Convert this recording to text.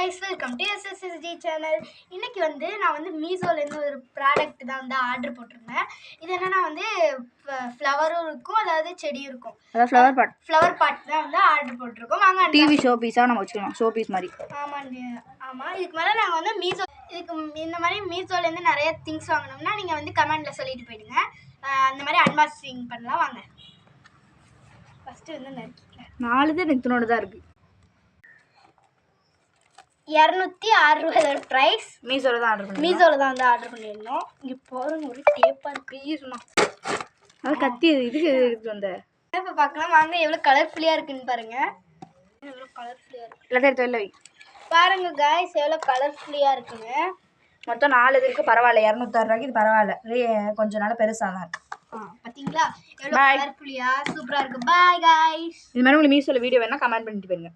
guys, welcome to SSSG channel. இன்னைக்கு வந்து நான் வந்து மீஷோல இருந்து ஒரு ப்ராடக்ட் தான் வந்து ஆர்டர் போட்டுருந்தேன். இது என்னன்னா வந்து ஃப்ளவரும் இருக்கும், அதாவது செடியும் இருக்கும். அதாவது ஃப்ளவர் பாட் தான் வந்து ஆர்டர் போட்டுருக்கோம். வாங்க டிவி ஷோ பீஸா நம்ம வச்சுக்கலாம், ஷோ பீஸ் மாதிரி. ஆமா இதுக்கு மேலே நாங்கள் வந்து இந்த மாதிரி மீஷோல இருந்து நிறைய திங்ஸ் வாங்கணும்னா நீங்கள் வந்து கமெண்ட்ல சொல்லிட்டு போயிடுங்க. அந்த மாதிரி அன்பாக்சிங் பண்ணலாம். வாங்க ஃபர்ஸ்ட் வந்து நறுக்கிக்கிறேன். 4 தான் நித்தனோட தான் இருக்கு. 260 பிரைஸ். மீஷோல தான் ஆர்டர் பண்ணி வந்து ஆர்டர் பண்ணியிருந்தோம். இங்கே பாருங்க, ஒரு டேப்பாக இருக்குமா, அது கத்தி இதுக்கு இருக்கு. அந்த இப்போ பார்க்கலாம் வாங்க, எவ்வளோ கலர்ஃபுல்லியாக இருக்குன்னு பாருங்க. எவ்வளோ கலர்ஃபுல்லியாக இருக்கு, எல்லாத்தையும் எடுத்து வெளில வை. பாருங்க காய்ஸ், எவ்வளோ கலர்ஃபுல்லியாக இருக்குங்க. மொத்தம் 4 இருக்கு. பரவாயில்ல, 206 ரூபாய்க்கு இது பரவாயில்ல. கொஞ்சம் நாள் பெருசாக தான் இருக்கு. பார்த்தீங்களா எவ்வளோ கலர்ஃபுல்லியாக சூப்பராக இருக்கு. Bye guys. இது மாதிரி உங்களுக்கு மீஷோல வீடியோ வேணா கமெண்ட் பண்ணிட்டு போயிருங்க.